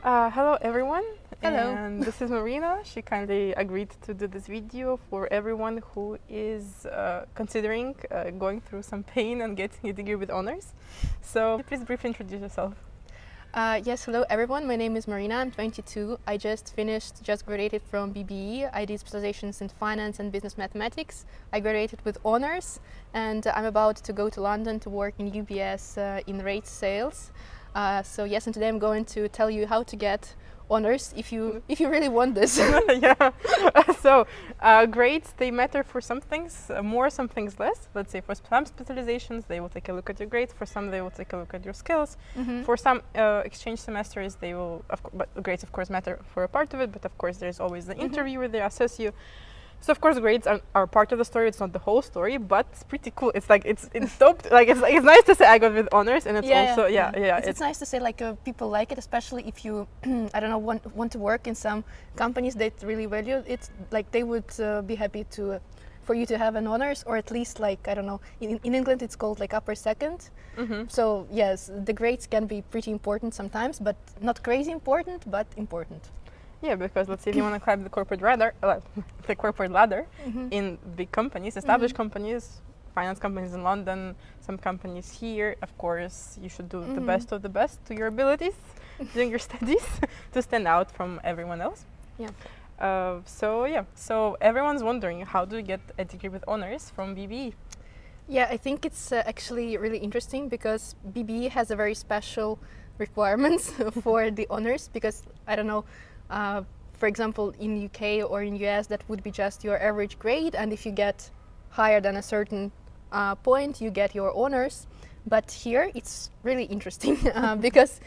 Hello everyone. Hello. And this is Marina. She kindly agreed to do this video for everyone who is considering going through some pain and getting a degree with honors. So please briefly introduce yourself. Yes, hello everyone. My name is Marina. I'm 22. I just graduated from BBE. I did specializations in Finance and Business Mathematics. I graduated with honors, and I'm about to go to London to work in UBS in rates sales. So yes, and today I'm going to tell you how to get honors if you really want this. Yeah. So grades, they matter for some things more, some things less. Let's say for some specializations they will take a look at your grades. For some they will take a look at your skills. For some exchange semesters they will, but grades of course matter for a part of it, but of course there's always the interview where they assess you. So of course grades are part of the story. It's not the whole story, but it's pretty cool. It's like it's dope. It's nice to say I got with honors, and it's It's nice to say people like it, especially if you I don't know want to work in some companies that really value it. Like they would be happy for you to have an honors, or at least I don't know. In England it's called upper second. So yes, the grades can be pretty important sometimes, but not crazy important, but important. Yeah, because let's say if you want to climb the corporate ladder, in big companies, established companies, finance companies in London, some companies here, of course, you should do the best of the best to your abilities during your studies to stand out from everyone else. Yeah. So everyone's wondering, how do you get a degree with honors from BBE? Yeah, I think it's actually really interesting because BBE has a very special requirements for the honors, because I don't know. For example, in UK or in US, that would be just your average grade, and if you get higher than a certain point, you get your honors. But here it's really interesting because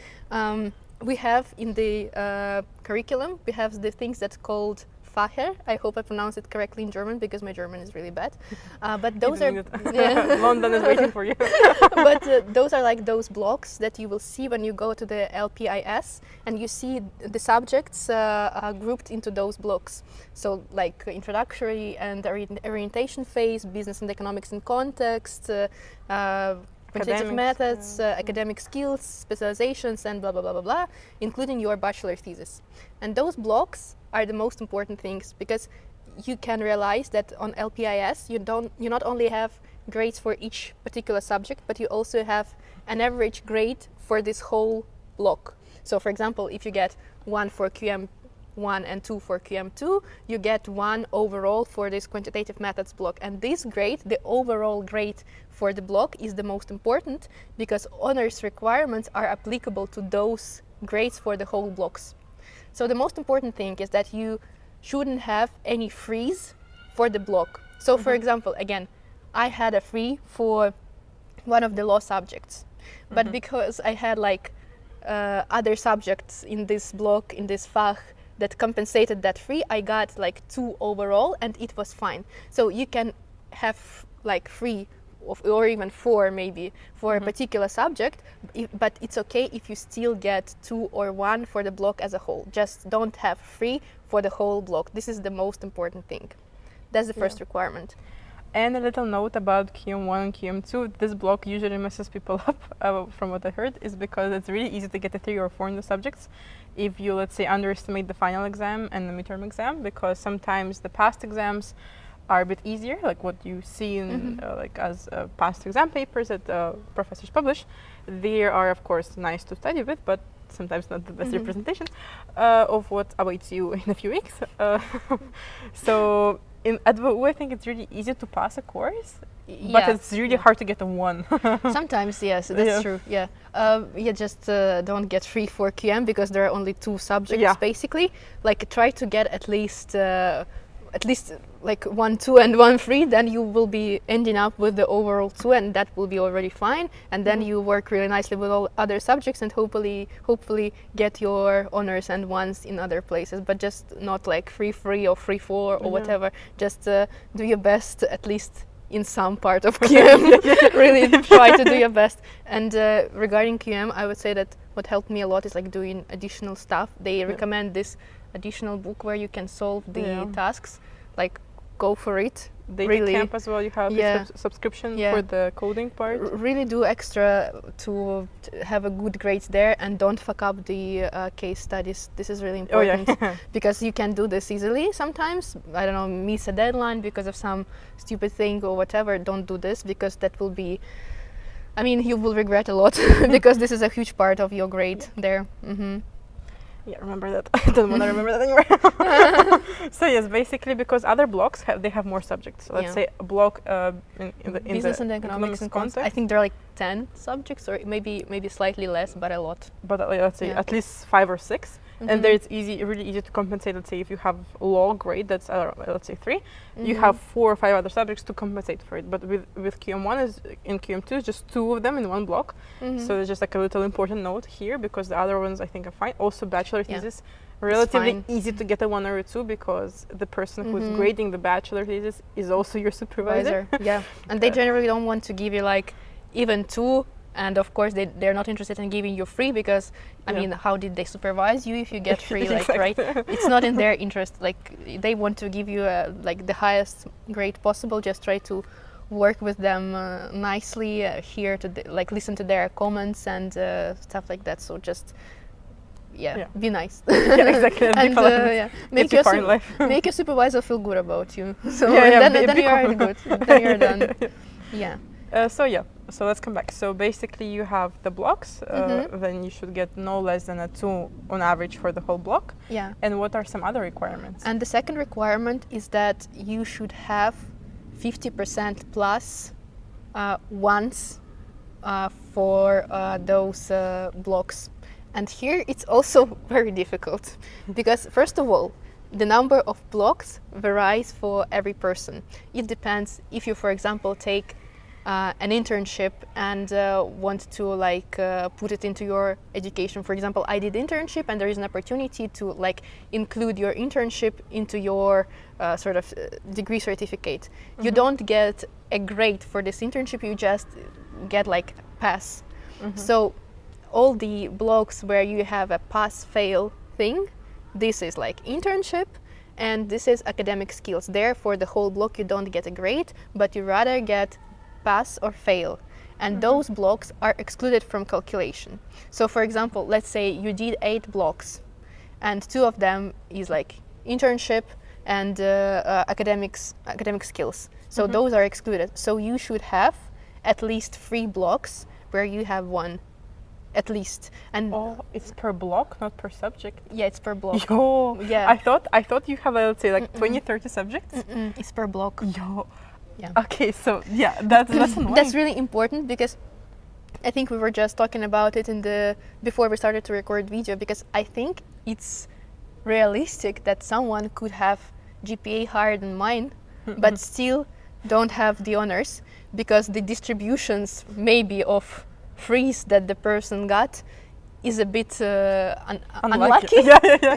we have in the curriculum, we have the things that's called fach. I hope I pronounce it correctly in German because my German is really bad. But those are London is waiting for you. But those are those blocks that you will see when you go to the LPIS, and you see the subjects grouped into those blocks. So introductory and orientation phase, business and economics in context, quantitative methods, academic skills, specializations, and blah blah blah blah blah, including your bachelor thesis. And those blocks are the most important things, because you can realize that on LPIS you not only have grades for each particular subject, but you also have an average grade for this whole block. So for example, if you get 1 for QM1 and 2 for QM2, you get 1 overall for this quantitative methods block. And this grade, the overall grade for the block, is the most important, because honors requirements are applicable to those grades for the whole blocks. So the most important thing is that you shouldn't have any freeze for the block. So for example, again, I had a free for one of the law subjects, but because I had other subjects in this block, in this fach, that compensated that free, I got 2 overall, and it was fine. So you can have free or even 4 maybe for a particular subject, but it's okay if you still get 2 or 1 for the block as a whole. Just don't have 3 for the whole block. This is the most important thing. That's the first requirement. And a little note about QM1 and QM2, this block usually messes people up, from what I heard, is because it's really easy to get a 3 or 4 in the subjects if you, let's say, underestimate the final exam and the midterm exam, because sometimes the past exams are a bit easier, like what you see in as past exam papers that professors publish. They are of course nice to study with, but sometimes not the best representation of what awaits you in a few weeks. So at WU I think it's really easy to pass a course, but it's really hard to get a 1. Sometimes, yes, that's true. Yeah, just don't get 3 for QM, because there are only 2 subjects basically. Try to get at least 1 2 and 1 3, then you will be ending up with the overall 2, and that will be already fine. And then you work really nicely with all other subjects, and hopefully get your honors and 1s in other places, but just not 3 3 or 3 4 or whatever. Just do your best, at least in some part of QM. Really try to do your best. And regarding QM, I would say that what helped me a lot is doing additional stuff. They recommend this additional book where you can solve the tasks. Go for it, data really. camp as well. You have Yeah. subscription Yeah. for the coding part. Really do extra to have a good grade there, and don't fuck up the case studies. This is really important because you can do this easily sometimes. I don't know, miss a deadline because of some stupid thing or whatever. Don't do this, because that will be, I mean, you will regret a lot because this is a huge part of your grade there. Yeah, remember that. I don't want to remember that anymore. So yes, basically because other blocks they have more subjects. So let's say a block in the business and economics and context. I think there are like 10 subjects, or maybe slightly less, but a lot. But let's say at least 5 or 6. And there it's really easy to compensate. Let's say if you have low grade, that's let's say 3, you have 4 or 5 other subjects to compensate for it. But with QM1 is in QM2 is just 2 of them in one block. So it's just like a little important note here, because the other ones I think are fine. Also bachelor thesis, relatively easy to get a 1 or a 2, because the person who's grading the bachelor thesis is also your supervisor. Yeah, and they generally don't want to give you like even 2. And of course, they're not interested in giving you free, because I mean, how did they supervise you if you get free? Like, right? It's not in their interest. Like, they want to give you like the highest grade possible. Just try to work with them nicely, hear to like listen to their comments and stuff like that. So just be nice. Yeah, exactly. And make your supervisor feel good about you. So then you are good. Then you're done. Yeah. So let's come back. So basically you have the blocks, then you should get no less than a 2 on average for the whole block. Yeah. And what are some other requirements? And the second requirement is that you should have 50% plus once for those blocks. And here it's also very difficult, because first of all, the number of blocks varies for every person. It depends if you, for example, take an internship and want to like put it into your education. For example, I did internship, and there is an opportunity to like include your internship into your sort of degree certificate. You don't get a grade for this internship, you just get like pass. So all the blocks where you have a pass-fail thing, this is like internship, and this is academic skills. There, for the whole block, you don't get a grade, but you rather get pass or fail, and those blocks are excluded from calculation. So for example, let's say you did 8 blocks, and 2 of them is like internship and academic skills. So those are excluded. So you should have at least 3 blocks where you have 1, at least. And it's per block, not per subject. Yeah, it's per block. Yo, yeah. I thought you have, let's say, like 20-30 subjects. It's per block. Yo. Yeah. Okay, so that's annoying. That's really important, because I think we were just talking about it before we started to record video, because I think it's realistic that someone could have GPA higher than mine, but still don't have the honors, because the distributions maybe of frees that the person got is a bit unlucky.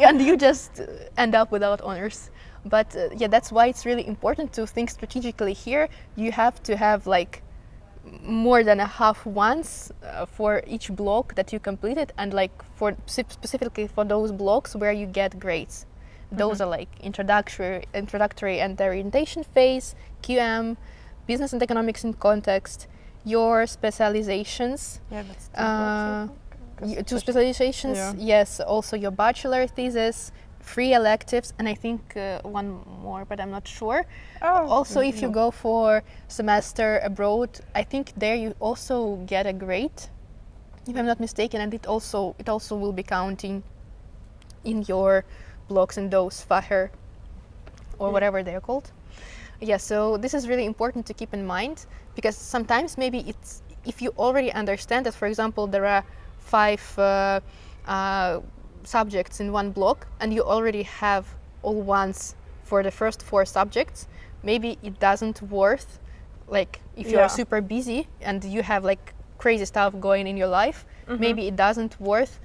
And you just end up without honors. But that's why it's really important to think strategically here. You have to have like more than a half ones for each block that you completed, and like for specifically for those blocks where you get grades. Those are like introductory and orientation phase, QM, business and economics in context, your specializations. Yeah, that's 2 specializations. Yeah. Yes, also your bachelor thesis, 3 electives, and I think 1 more, but I'm not sure. Also, if you go for semester abroad, I think there you also get a grade, if I'm not mistaken, and it also will be counting in your blocks in those fach or whatever they're called. Yeah, so this is really important to keep in mind, because sometimes maybe it's, if you already understand that, for example, there are 5 subjects in one block, and you already have all ones for the first 4 subjects, maybe it doesn't worth, like if you are super busy and you have like crazy stuff going in your life, maybe it doesn't worth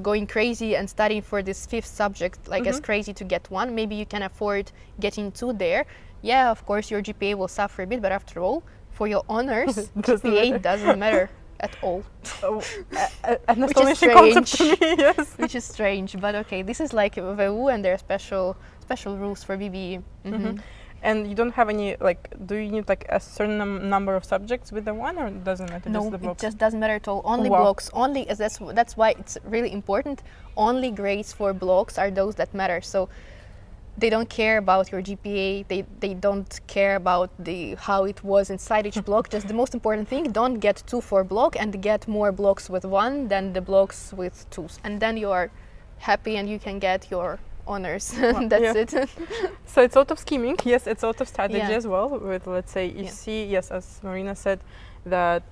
going crazy and studying for this 5th subject like as crazy to get 1. Maybe you can afford getting 2 there. Yeah, of course your GPA will suffer a bit, but after all, for your honors, GPA doesn't matter at all. An astonishing concept to me, yes. Which is strange, but okay, this is like WU and their special rules for BBE. And you don't have any, like, do you need like a certain number of subjects with the one, or it doesn't matter? No, just the it blocks? just doesn't matter at all. Only Wow. blocks, only, as that's why it's really important. Only grades for blocks are those that matter. So they don't care about your GPA. They don't care about how it was inside each block. Just the most important thing: don't get 2 for block, and get more blocks with 1 than the blocks with 2s, and then you are happy and you can get your honors. That's Yeah. it. So it's sort of scheming, yes, it's sort of strategy Yeah. as well. With, let's say, you Yeah. see, yes, as Marina said, that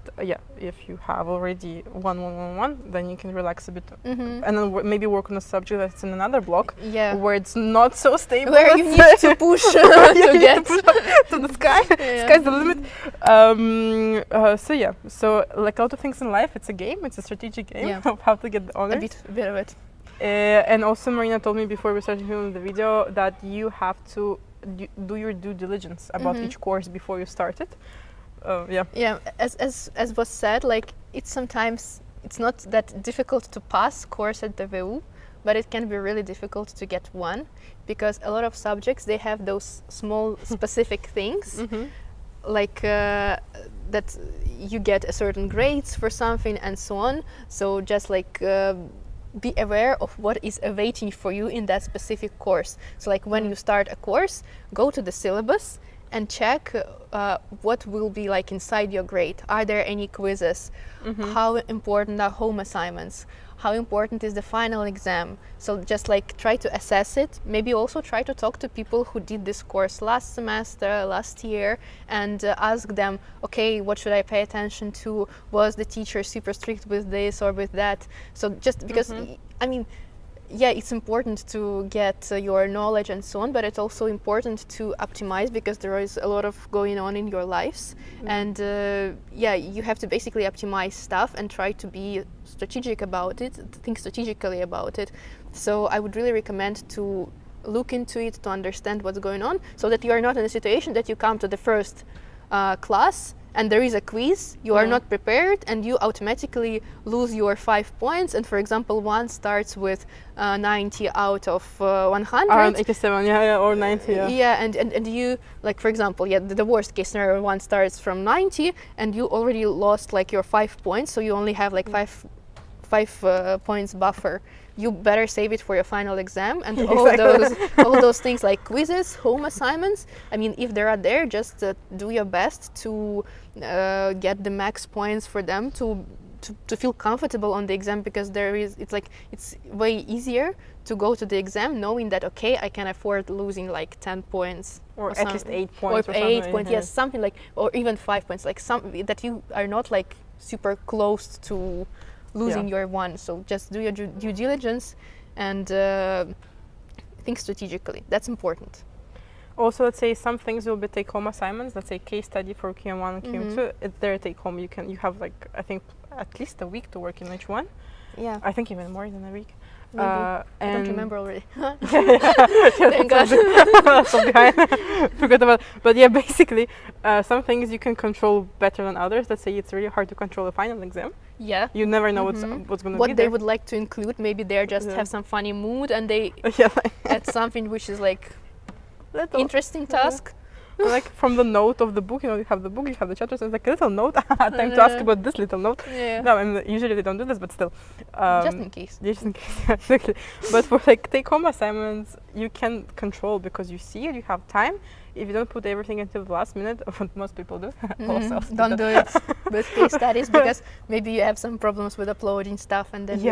if you have already 1, then you can relax a bit, Mhm. and then maybe work on a subject that's in another block Yeah. where it's not so stable. Where you let's need say. to push You to need get to push up to the sky. Yeah. Sky's the limit. So like a lot of things in life, it's a game. It's a strategic game Yeah. of how to get the honors. a bit of it. And also Marina told me before we started filming the video that you have to do your due diligence about Mhm. each course before you start it. Yeah, as was said, like it's not that difficult to pass course at the WU, but it can be really difficult to get one, because a lot of subjects, they have those small specific things, like that you get a certain grades for something and so on. So just like be aware of what is awaiting for you in that specific course. So like when you start a course, go to the syllabus and check what will be like inside your grade. Are there any quizzes? How important are home assignments? How important is the final exam? So just like try to assess it. Maybe also try to talk to people who did this course last semester, last year, and ask them, okay, what should I pay attention to? Was the teacher super strict with this or with that? So just because, I mean, yeah, it's important to get your knowledge and so on, but it's also important to optimize, because there is a lot of going on in your lives. And yeah, you have to basically optimize stuff and try to be strategic about it, think strategically about it. So I would really recommend to look into it, to understand what's going on, so that you are not in a situation that you come to the first class and there is a quiz, you are not prepared, and you automatically lose your 5 points. And for example, one starts with 90 out of 100. Around 87, yeah, or 90, yeah. Yeah, and you, like for example, yeah, the worst case scenario, one starts from 90, and you already lost like your 5 points, so you only have like five points buffer. You better save it for your final exam, and all those things like quizzes, home assignments. I mean, if they are there, just do your best to get the max points for them to feel comfortable on the exam, because it's way easier to go to the exam knowing that, okay, I can afford losing like 10 points or at least 8 points or or 8 something, points, yeah. yes, something like, or even 5 points, like some that you are not like super close to losing your one. So just do your due diligence and think strategically. That's important. Also, let's say some things will be take-home assignments. Let's say case study for QM1 and QM2. It's their take-home. You have like, I think, at least a week to work in each one. Yeah. I think even more than a week. I don't remember already. Thank God. So behind. Forgot about. But yeah, basically, some things you can control better than others. Let's say it's really hard to control a final exam. Yeah. You never know what's going to be What they there. would like to include. Maybe they just have some funny mood and they like add something which is like interesting task. Like from the note of the book, you have the book, you have the chapters, and it's like a little note. Time to ask about this little note. Yeah. No, I mean, usually they don't do this, but still. Just in case. Just in case, exactly. But for like take-home assignments, you can control because you see it, you have time. If you don't put everything until the last minute, what most people do, Don't do it with case studies, because maybe you have some problems with uploading stuff, and then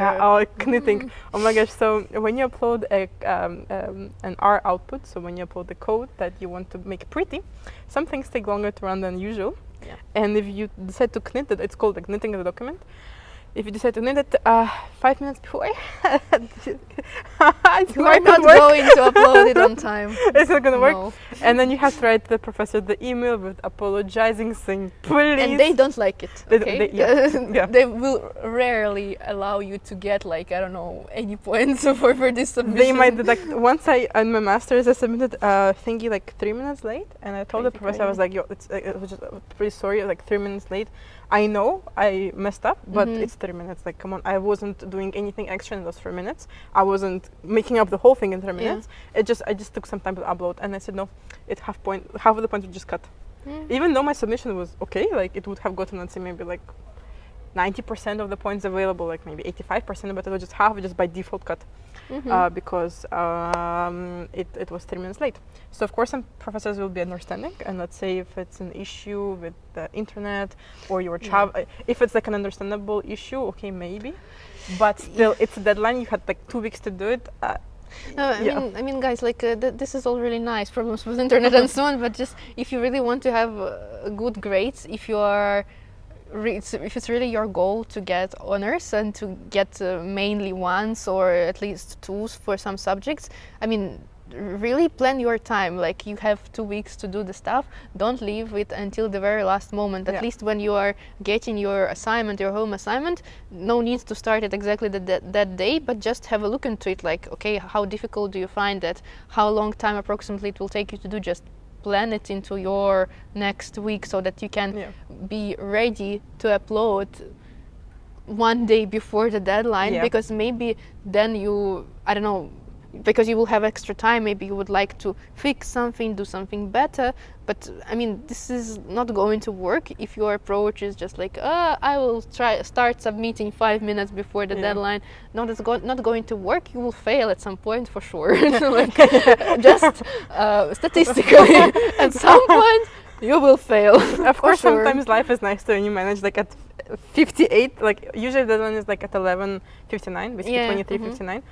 knitting. Oh my gosh! So when you upload an R output, so when you upload the code that you want to make pretty, some things take longer to run than usual. Yeah. And if you decide to knit it, it's called like knitting the document. If you decide to knit it 5 minutes before, you are not going to upload it on time. It's not going to No. work. And then you have to write the professor the email with apologizing, saying please. And they don't like it. Okay? They will rarely allow you to get like, I don't know, any points for this submission. They might deduct. Once on my master's, I submitted thingy like 3 minutes late, and I told the professor, I was like, yo, it was just pretty sorry, like 3 minutes late. I know I messed up, but it's 30 minutes. Like, come on, I wasn't doing anything extra in those 3 minutes. I wasn't making up the whole thing in 3 minutes. I just took some time to upload, and I said no, half of the points would just cut. Even though my submission was okay, like it would have gotten, let's say, maybe like 90% of the points available, like maybe 85%, but it was just half, just by default cut, because it was 3 minutes late. So of course some professors will be understanding, and let's say if it's an issue with the internet or your travel, if it's like an understandable issue, okay, maybe, but still it's a deadline. You had like 2 weeks to do it. I mean, guys, like this is all really nice. Problems with internet and so on, but just if you really want to have good grades, if you are if it's really your goal to get honors and to get mainly ones or at least twos for some subjects, I mean, really plan your time. Like, you have 2 weeks to do the stuff. Don't leave it until the very last moment. At least when you are getting your assignment, your home assignment, no need to start it exactly that day, but just have a look into it. Like, okay, how difficult do you find that? How long time approximately it will take you to do? Just plan it into your next week so that you can be ready to upload 1 day before the deadline, because maybe then you, I don't know, because you will have extra time, maybe you would like to fix something, do something better, but I mean, this is not going to work if your approach is just like, I will start submitting 5 minutes before the deadline. No, that's not going to work. You will fail at some point for sure. Like, just statistically, at some point you will fail. Of course, sometimes life is nicer and you manage like at 58, like usually the deadline is like at 11:59, basically 23:59.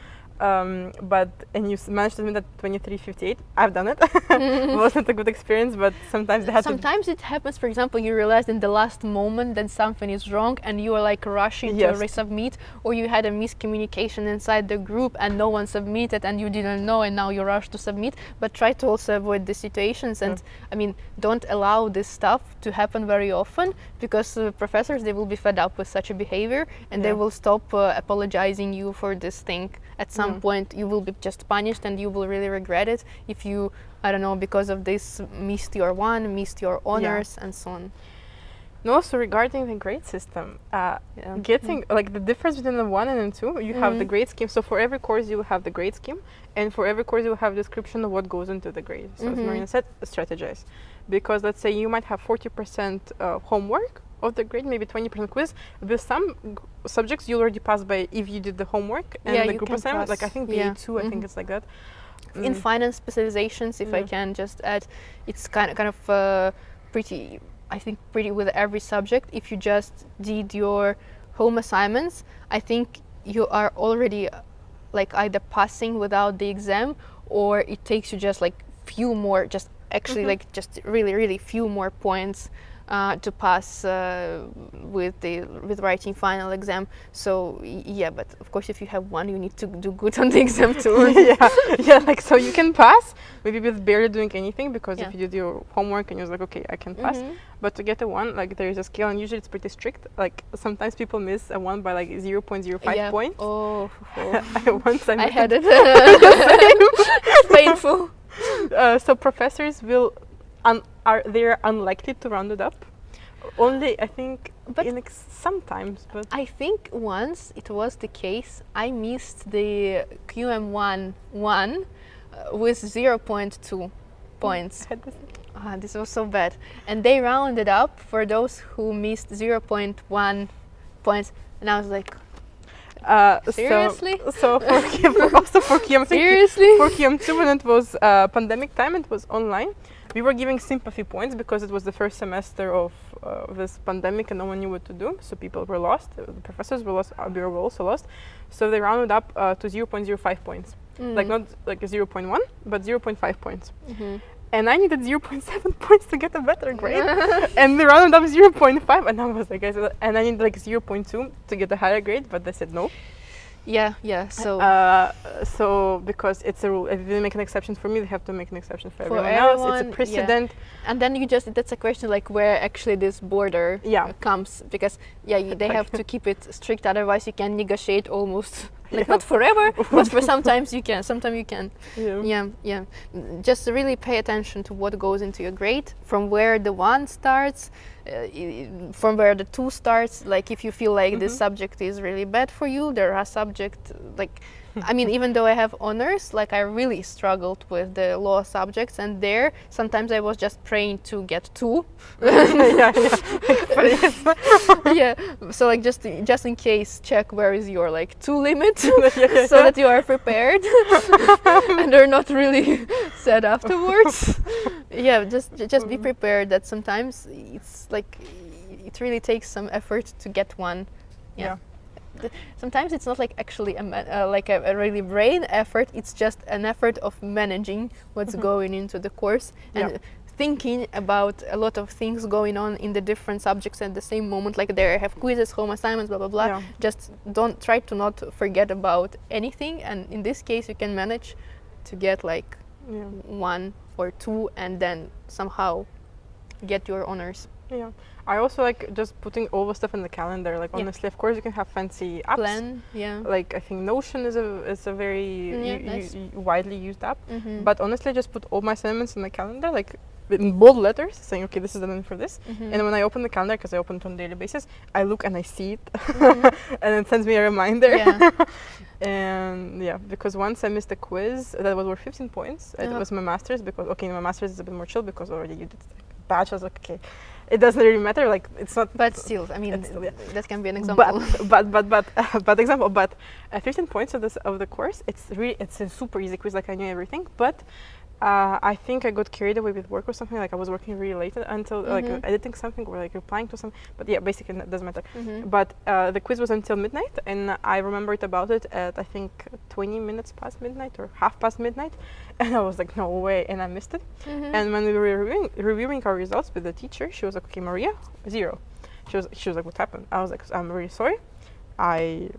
And you managed to meet at 23:58. I've done it. It wasn't a good experience, but sometimes they have Sometimes it happens. For example, you realize in the last moment that something is wrong and you are like rushing to resubmit, or you had a miscommunication inside the group and no one submitted and you didn't know and now you rush to submit. But try to also avoid these situations, and I mean, don't allow this stuff to happen very often, because professors, they will be fed up with such a behavior and they will stop apologizing you for this thing. At some point you will be just punished and you will really regret it if you, I don't know, because of this missed your honors and so on. No, so regarding the grade system, getting like the difference between the 1 and the 2, you have the grade scheme. So for every course you will have the grade scheme, and for every course you will have description of what goes into the grade. So as Marina said, strategize, because let's say you might have 40% homework of the grade, maybe 20% quiz. With some subjects you already passed by if you did the homework and the group assignment. Like I think BA2, I think it's like that. In finance specializations, if I can just add, it's kind of pretty, I think, pretty with every subject. If you just did your home assignments, I think you are already like either passing without the exam, or it takes you just like few more, just actually like just really few more points to pass with writing final exam. So but of course if you have 1, you need to do good on the exam too. Like, so you can pass maybe with barely doing anything, because if you did your homework and you're like, okay, I can pass. But to get a 1, like there is a scale, and usually it's pretty strict. Like sometimes people miss a 1 by like 0.05 points. I had it. It's painful. So professors will they're unlikely to round it up. Only, I think, but sometimes. But I think once it was the case, I missed the QM1 with 0.2 points. This was so bad. And they rounded up for those who missed 0.1 points. And I was like, seriously? So for QM, seriously? For QM2, when it was pandemic time, it was online. We were giving sympathy points because it was the first semester of this pandemic and no one knew what to do. So people were lost. The professors were lost. We were also lost. So they rounded up to 0.05 points. Like not like 0.1, but 0.5 points. And I needed 0.7 points to get a better grade. And they rounded up 0.5, and I was like, and I needed like 0.2 to get a higher grade, but they said no. So because it's a rule, if they make an exception for me, they have to make an exception for everyone else. It's a precedent. And then that's a question like where actually this border comes, because they have to keep it strict, otherwise you can negotiate almost Like not forever, but for sometimes you can. Yeah. Yeah. Just really pay attention to what goes into your grade, from where the 1 starts, from where the 2 starts. Like if you feel like this subject is really bad for you, there are subjects like, I mean, even though I have honors, like I really struggled with the law subjects, and there sometimes I was just praying to get 2. Yeah. So like just in case, check where is your like 2 limit, so that you are prepared and they're not really sad afterwards. Yeah, just be prepared that sometimes it's like it really takes some effort to get 1. Yeah. Sometimes it's not like actually a really brain effort, it's just an effort of managing what's going into the course and thinking about a lot of things going on in the different subjects at the same moment. Like there I have quizzes, home assignments, blah blah blah. Just don't try to not forget about anything, and in this case you can manage to get like 1 or 2 and then somehow get your honors. Yeah, I also like just putting all the stuff in the calendar. Like honestly, of course, you can have fancy apps. Plan, Like I think Notion is a very nice. widely used app. But honestly, I just put all my assignments in the calendar, like in bold letters, saying, okay, this is the name for this. And when I open the calendar, because I open it on a daily basis, I look and I see it, and it sends me a reminder. And because once I missed a quiz that was worth 15 points. It was my master's, because my master's is a bit more chill because already you did bachelor's. Like, okay, it doesn't really matter. Like it's not. But still, I mean, that can be an example. But example. But 15 points of the course. It's a super easy quiz. Like I knew everything, but. I think I got carried away with work or something. Like I was working really late until like editing something or like replying to something. But yeah, basically it doesn't matter. But the quiz was until midnight, and I remembered about it at I think 20 minutes past midnight or half past midnight, and I was like, no way, and I missed it. And when we were reviewing our results with the teacher, she was like, okay, Maria, 0. She was like, what happened? I was like, I'm really sorry. I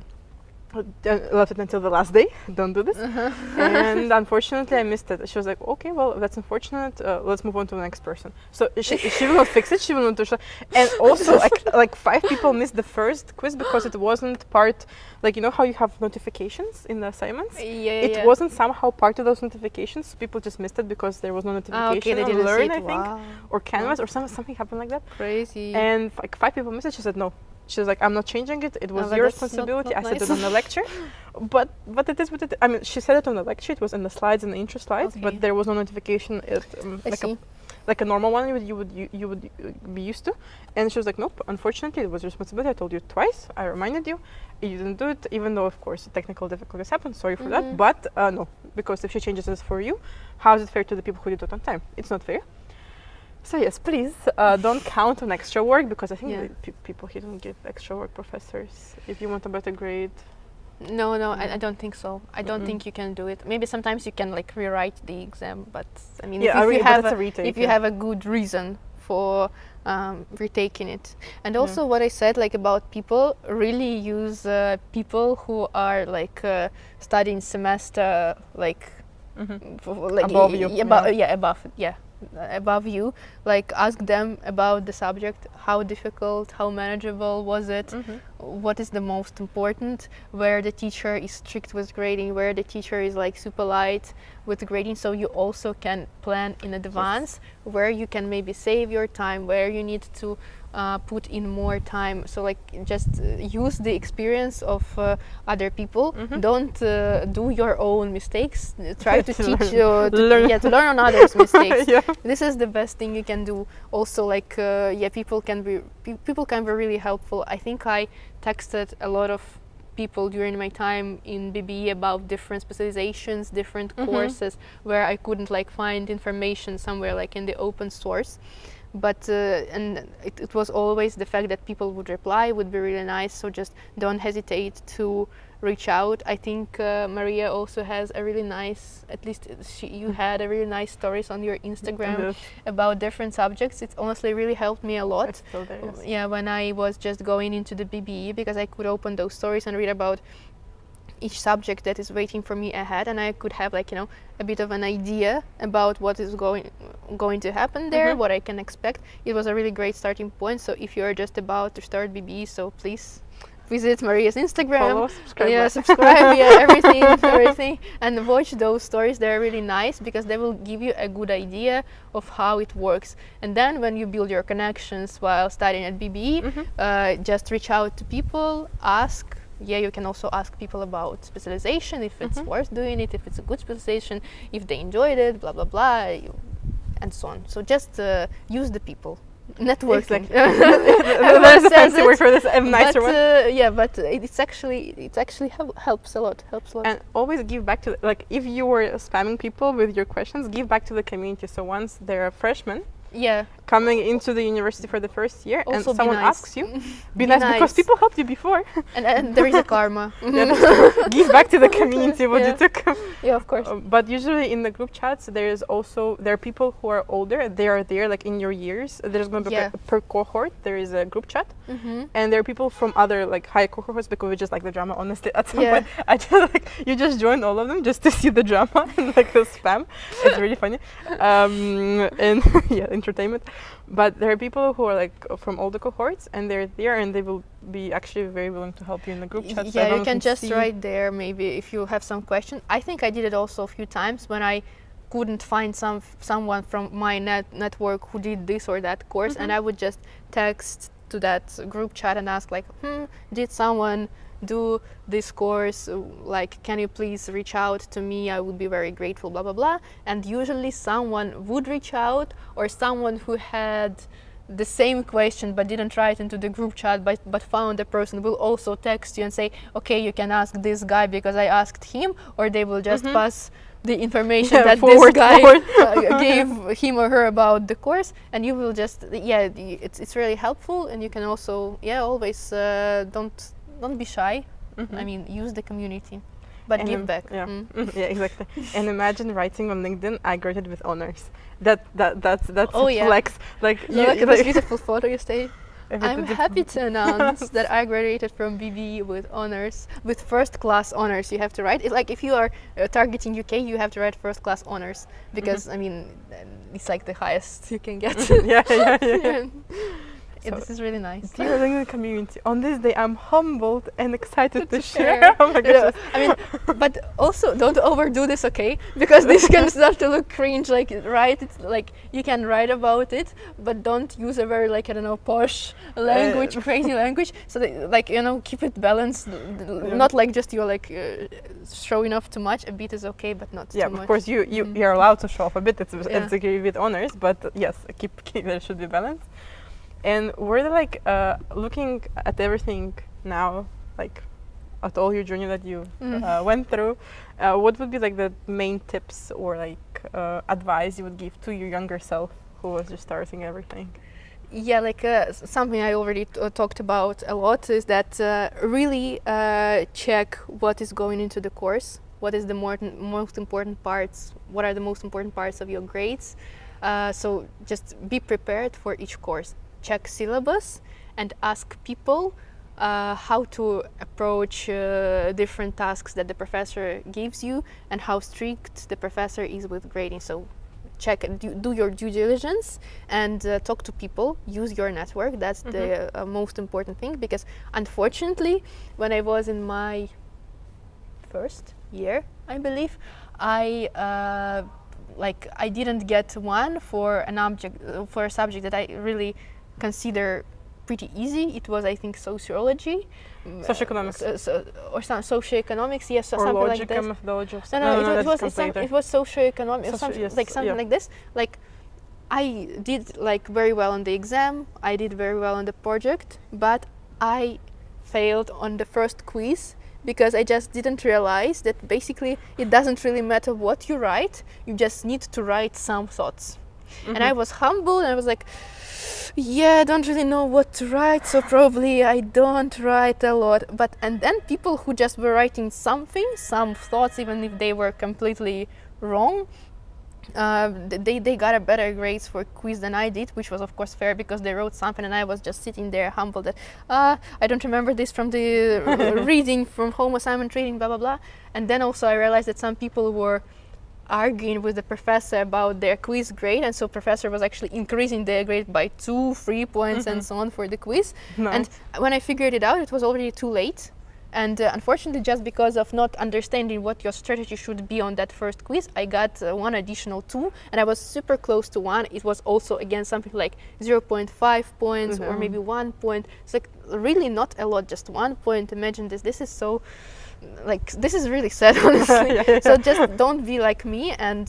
left it until the last day. Don't do this. And unfortunately I missed it. She was like, okay, well, that's unfortunate, let's move on to the next person. So she will not fix it, she will not do it. And also like 5 people missed the first quiz because it wasn't part, like you know how you have notifications in the assignments? It wasn't somehow part of those notifications, so people just missed it because there was no notification on Learn, I think, or Canvas or something happened like that. Crazy. And like 5 people missed it. She said no. She was like, I'm not changing it. It was your responsibility. Not I said it on the lecture. But it is what it is. I mean, she said it on the lecture. It was in the slides, in the intro slides, but there was no notification. Like a normal one you would be used to. And she was like, nope, unfortunately, it was your responsibility. I told you twice. I reminded you. You didn't do it, even though, of course, technical difficulties happen. Sorry for that. But no, because if she changes this for you, how is it fair to the people who did it on time? It's not fair. So yes, please don't count on extra work, because I think people here don't give extra work, professors, if you want a better grade. No, I don't think so. I don't think you can do it. Maybe sometimes you can like rewrite the exam, but I mean, if you have a good reason for retaking it. And also what I said like about people, really use people who are like studying semester like, like above you. Above you, like ask them about the subject, how difficult, how manageable was it, what is the most important, where the teacher is strict with grading, where the teacher is like super light with grading, so you also can plan in advance where you can maybe save your time, where you need to put in more time. So like just use the experience of other people. Don't do your own mistakes. Try to teach to learn on others' mistakes. This is the best thing you can do. Also like people can be really helpful. I think I texted a lot of people during my time in BBE about different specializations, different courses where I couldn't like find information somewhere like in the open source. But and it was always the fact that people would reply would be really nice. So just don't hesitate to reach out. I think Maria also has a really nice, at least you had a really nice stories on your Instagram about different subjects. It's honestly really helped me a lot. It's still there, yes. Yeah, when I was just going into the BBE, because I could open those stories and read about each subject that is waiting for me ahead, and I could have like, you know, a bit of an idea about what is going to happen there, what I can expect. It was a really great starting point. So if you're just about to start BBE, so please visit Maria's Instagram. Follow, subscribe. Yeah, subscribe, yeah, everything, and watch those stories. They're really nice because they will give you a good idea of how it works. And then when you build your connections while studying at BBE, just reach out to people, ask. Yeah, you can also ask people about specialization, if it's worth doing it, if it's a good specialization, if they enjoyed it, blah, blah, blah, and so on. So just use the people. Networking. Exactly. There's a fancy word for this, a nicer one. Yeah, but it actually helps a lot. And always give back to like if you were spamming people with your questions, give back to the community. So once they're a freshman, coming into the university for the first year, also and someone nice. asks you, be nice because people helped you before. and there is a karma. Give back to the community what you took. Yeah, of course. But usually in the group chats, there are people who are older. They are there like in your years. There's going to be per cohort. There is a group chat, and there are people from other like high cohorts because we just like the drama. Honestly, at some point, I just like you just join all of them just to see the drama and like the spam. It's really funny, and entertainment. But there are people who are like from older cohorts, and they're there, and they will be actually very willing to help you in the group chat. Yeah, you can just write there maybe if you have some question. I think I did it also a few times when I couldn't find someone from my network who did this or that course, and I would just text to that group chat and ask like, did someone do this course, like can you please reach out to me, I would be very grateful, blah blah blah. And usually someone would reach out, or someone who had the same question but didn't write into the group chat but found a person will also text you and say, okay, you can ask this guy because I asked him, or they will just pass the information that this guy gave him or her about the course, and you will just it's really helpful. And you can also always don't be shy. I mean, use the community, but and give back. Yeah, exactly. And imagine writing on LinkedIn, I graduated with honors. That's a flex. Like look at this beautiful photo you say. I'm happy to announce that I graduated from BBE with honors, with first class honors. You have to write. It's like if you are targeting UK, you have to write first class honors because I mean it's like the highest you can get. So this is really nice. Dear LinkedIn community, on this day I'm humbled and excited to share. Oh my gosh. I mean, but also don't overdo this, okay? Because this can start to look cringe. Like, it's like you can write about it, but don't use a very like I don't know posh language, crazy language. So that, like keep it balanced. Not like just you're like showing off too much. A bit is okay, but not too much. Yeah, of course you're allowed to show off a bit. It's okay with honors, but yes, keep there should be balance. And we're like looking at everything now, like at all your journey that you went through. What would be like the main tips or like advice you would give to your younger self who was just starting everything? Yeah, like something I already talked about a lot is that really check what is going into the course. What is the most important parts? What are the most important parts of your grades? So just be prepared for each course. Check syllabus and ask people how to approach different tasks that the professor gives you and how strict the professor is with grading. So check and do your due diligence and talk to people, use your network. That's the most important thing, because unfortunately when I was in my first year, I believe, I didn't get one for a subject that I really consider pretty easy. It was, I think, sociology, socioeconomics, or some socioeconomics. Yes, or something logic like this. Methodology. It was socioeconomics, something like this. Like I did like very well on the exam. I did very well on the project, but I failed on the first quiz because I just didn't realize that basically it doesn't really matter what you write. You just need to write some thoughts. And I was humble and I was like, yeah, I don't really know what to write, so probably I don't write a lot. And then people who just were writing some thoughts, even if they were completely wrong, they got a better grades for quiz than I did, which was of course fair because they wrote something and I was just sitting there humbled that I don't remember this from the reading from home assignment reading, blah blah blah. And then also I realized that some people were arguing with the professor about their quiz grade, and so professor was actually increasing their grade by 2-3 points and so on for the quiz. Nice. And when I figured it out, it was already too late. And unfortunately, just because of not understanding what your strategy should be on that first quiz, I got 1 additional 2, and I was super close to 1. It was also, again, something like 0.5 points or maybe 1 point. It's like really not a lot, just 1 point. Imagine this. This is so, like, this is really sad, honestly. So just don't be like me and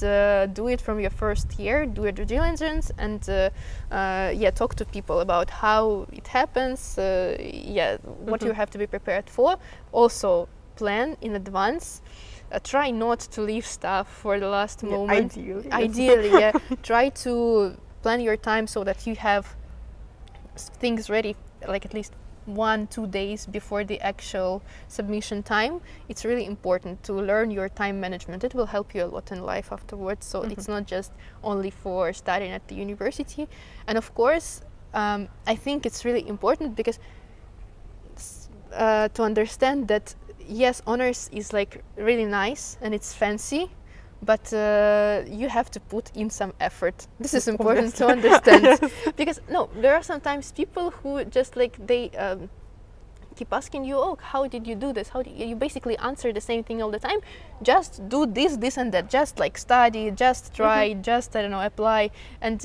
do it from your first year. Do your due diligence and talk to people about how it happens. What you have to be prepared for. Also, plan in advance. Try not to leave stuff for the last moment. Ideally, try to plan your time so that you have things ready, like at least 1-2 days before the actual submission time. It's really important to learn your time management. It will help you a lot in life afterwards. So it's not just only for studying at the university. And of course, I think it's really important because to understand that yes, honors is like really nice and it's fancy, but you have to put in some effort. This is important to understand. Because there are sometimes people who just like they keep asking you, oh, how did you do this? How did you basically answer the same thing all the time? Just do this and that. Just like study, just try, just I don't know, apply. And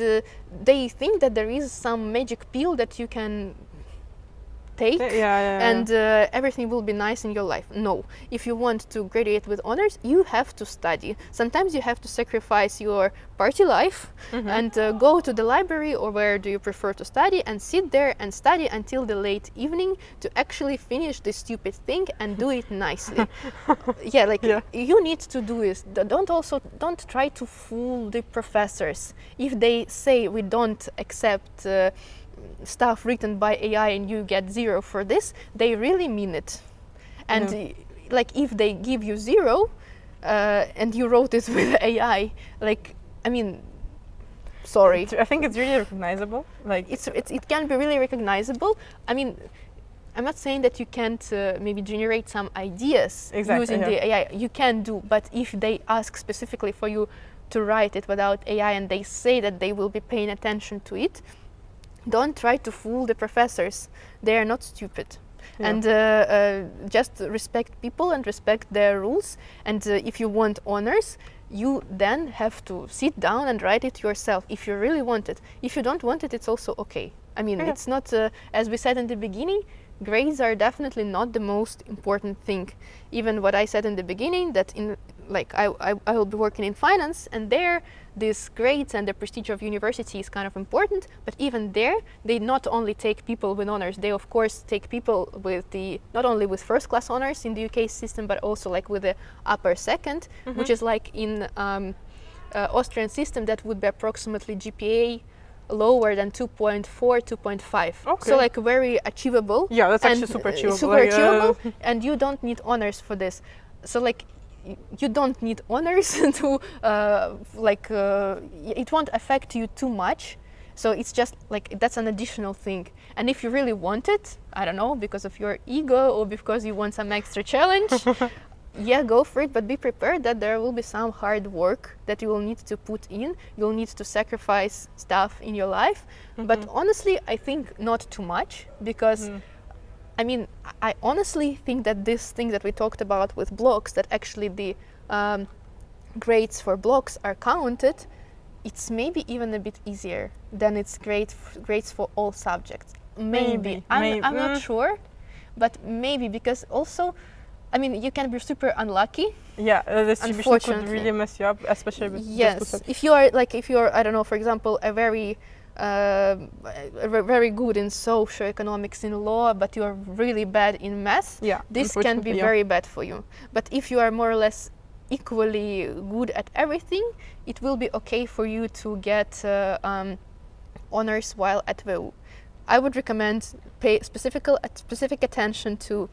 they think that there is some magic pill that you can take and everything will be nice in your life. No, if you want to graduate with honors, you have to study. Sometimes you have to sacrifice your party life and go to the library or where do you prefer to study and sit there and study until the late evening to actually finish this stupid thing and do it nicely. You need to do this. Don't try to fool the professors. If they say we don't accept stuff written by AI and you get 0 for this, they really mean it. And like if they give you 0 and you wrote it with AI, like, I mean, sorry. I think it's really recognizable. Like it can be really recognizable. I mean, I'm not saying that you can't maybe generate some ideas using the AI. You can do, but if they ask specifically for you to write it without AI and they say that they will be paying attention to it, don't try to fool the professors. They are not stupid. And just respect people and respect their rules. And if you want honors, you then have to sit down and write it yourself if you really want it. If you don't want it, it's also okay. I mean, it's not, as we said in the beginning, grades are definitely not the most important thing. Even what I said in the beginning, that in like I will be working in finance, and there these grades and the prestige of university is kind of important, but even there they not only take people with honors, they of course take people with the not only with first class honors in the UK system, but also like with the upper second, which is like in Austrian system that would be approximately GPA lower than 2.4, 2.5. Okay. So like very achievable. Yeah, that's actually super achievable. Super achievable, and you don't need honors for this. So like you don't need honors to it won't affect you too much. So it's just like that's an additional thing. And if you really want it, I don't know, because of your ego or because you want some extra challenge, yeah, go for it, but be prepared that there will be some hard work that you will need to put in. You'll need to sacrifice stuff in your life. But honestly, I think not too much, because I mean, I honestly think that this thing that we talked about with blocks, that actually the grades for blocks are counted, it's maybe even a bit easier than it's grades for all subjects. Maybe. I'm not sure, but maybe, because also, I mean, you can be super unlucky. Yeah, the distribution could really mess you up, especially with if you are I don't know, for example, a very good in socioeconomics, in law, but you are really bad in math. Yeah, this can be very bad for you. But if you are more or less equally good at everything, it will be okay for you to get honors while at WU. I would recommend pay specific attention to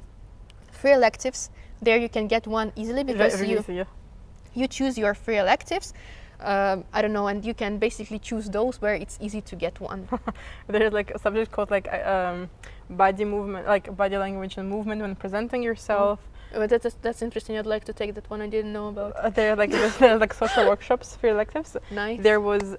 3 electives. There you can get one easily because you choose your 3 electives. I don't know, and you can basically choose those where it's easy to get one. There's like a subject called like body movement, like body language and movement when presenting yourself. But that's interesting. I'd like to take that one. I didn't know about. They're like social workshops for electives. Nice. There was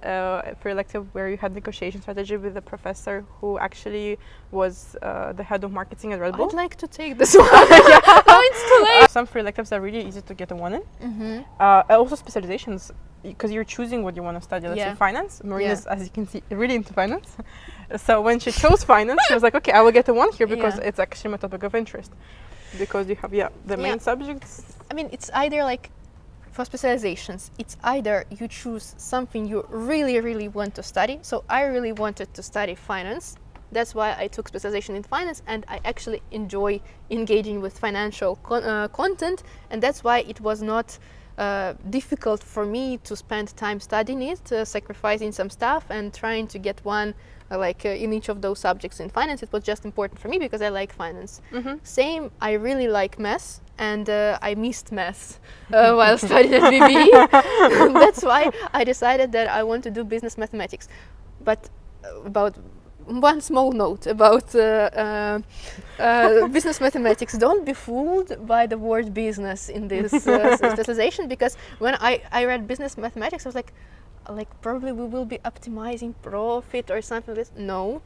for elective where you had negotiation strategy with a professor who actually was the head of marketing at Red Bull. I'd like to take this one. Oh, it's too late. Some free electives are really easy to get a one in. Mm-hmm. Also specializations, because you're choosing what you want to study. Let's say finance. Marina is, as you can see, really into finance. So when she chose finance, she was like, okay, I will get a one here because it's actually my topic of interest. Because you have the main subjects. I mean, it's either like for specializations, it's either you choose something you really, really want to study. So I really wanted to study finance. That's why I took specialization in finance, and I actually enjoy engaging with financial content, and that's why it was not difficult for me to spend time studying it, sacrificing some stuff and trying to get one in each of those subjects in finance. It was just important for me because I like finance. Mm-hmm. Same, I really like math, and I missed math while studying at BBE. That's why I decided that I want to do business mathematics. But about one small note about business mathematics. Don't be fooled by the word business in this specialization, because when I read business mathematics, I was like probably we will be optimizing profit or something like this. No.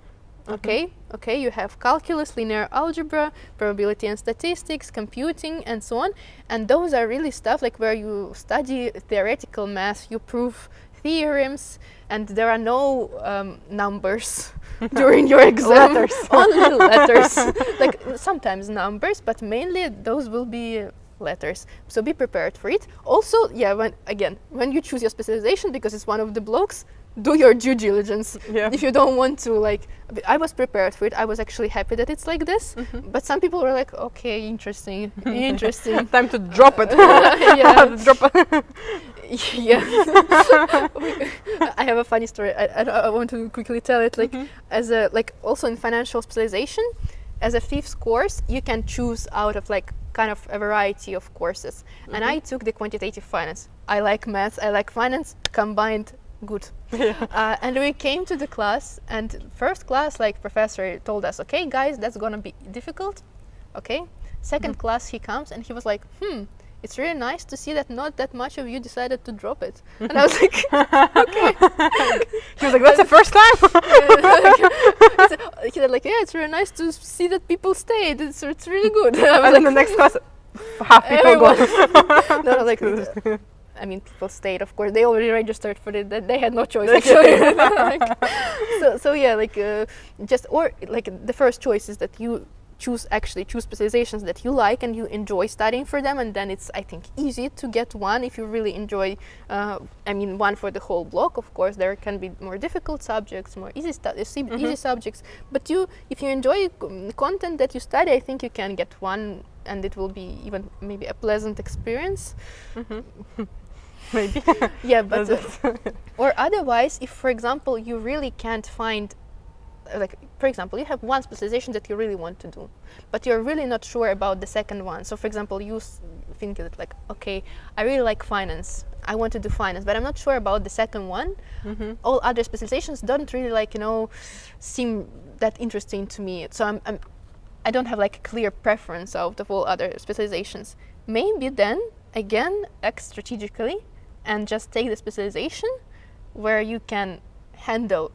Mm-hmm. Okay, you have calculus, linear algebra, probability and statistics, computing, and so on. And those are really stuff like where you study theoretical math, you prove theorems, and there are no numbers during your exam. Letters. Only letters. Like sometimes numbers, but mainly those will be letters. So be prepared for it. Also, when you choose your specialization, because it's one of the blocks, do your due diligence. Yeah. If you don't want to, I was prepared for it. I was actually happy that it's like this. Mm-hmm. But some people were like, okay, interesting. Time to drop it. Drop it. Yeah. I have a funny story. I want to quickly tell it. As a also in financial specialization, as a fifth course, you can choose out of kind of a variety of courses. Mm-hmm. And I took the quantitative finance. I like math, I like finance, combined, good. Yeah. And we came to the class, and first class, professor told us, okay, guys, that's gonna be difficult. Okay. Second class, he comes and he was like, it's really nice to see that not that much of you decided to drop it. And I was like, okay. He was like, that's the first time. He said, it's really nice to see that people stayed. It's really good. And in the next class, half people go. No, I mean, people stayed, of course. They already registered for it. They had no choice, actually. The first choice is that you choose specializations that you like and you enjoy studying for them, and then it's, I think, easy to get one if you really enjoy one for the whole block. Of course, there can be more difficult subjects, more easy subjects, but if you enjoy content that you study, I think you can get one, and it will be even maybe a pleasant experience. Mm-hmm. Maybe. Yeah, but or otherwise, if for example you really can't find, for example, you have one specialization that you really want to do, but you're really not sure about the second one. So for example, you think that okay, I really like finance, I want to do finance, but I'm not sure about the second one. Mm-hmm. All other specializations don't really seem that interesting to me. So I don't have a clear preference out of all other specializations. Maybe then again act strategically and just take the specialization where you can handle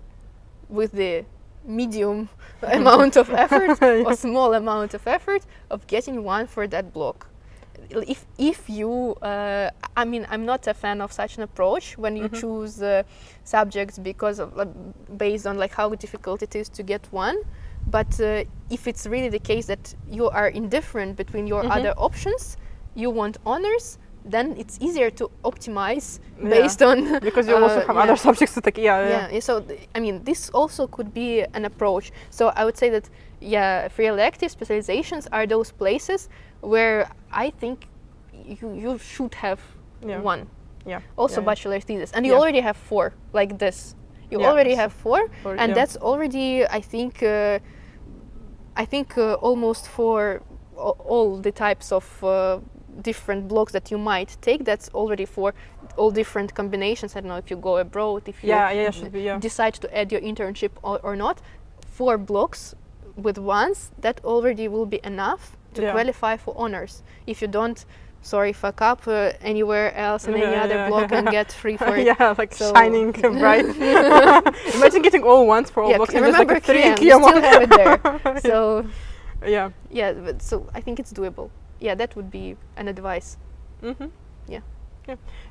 with the medium amount of effort or small amount of effort of getting one for that block. If you I'm not a fan of such an approach when you choose subjects because of based on how difficult it is to get one. But if it's really the case that you are indifferent between your other options, you want honors, then it's easier to optimize based on because you also have other subjects to take. So this also could be an approach. So I would say that free elective specializations are those places where I think you should have one. Also bachelor thesis, and you already have 4 like this. You already have 4, and that's already I think almost for all the types of different blocks that you might take. That's already for all different combinations. I don't know if you go abroad, if you decide to add your internship or not. 4 blocks with ones, that already will be enough to qualify for honors. If you don't, sorry, fuck up anywhere else in any other block and get free for it. Yeah, like shining bright. Imagine getting all ones for all blocks and just remember like a 3 QM, you still have it there. So yeah, but so I think it's doable. Yeah, that would be an advice. Yeah.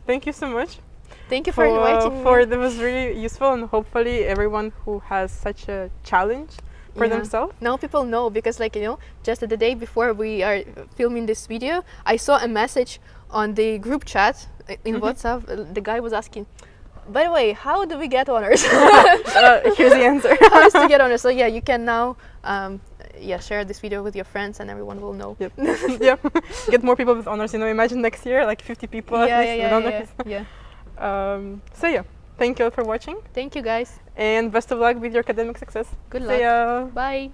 Thank you so much. Thank you for inviting me. That was really useful, and hopefully everyone who has such a challenge for themselves. Now people know, because like, you know, just the day before we are filming this video, I saw a message on the group chat in WhatsApp. The guy was asking, by the way, how do we get honors? Here's the answer. How is to get honors? So yeah, you can now share this video with your friends and everyone will know. Yep. Yep. Get more people with honors. You know, imagine next year like 50 people at least with honors. So yeah, thank you all for watching. Thank you guys. And best of luck with your academic success. Good luck. See ya. Bye.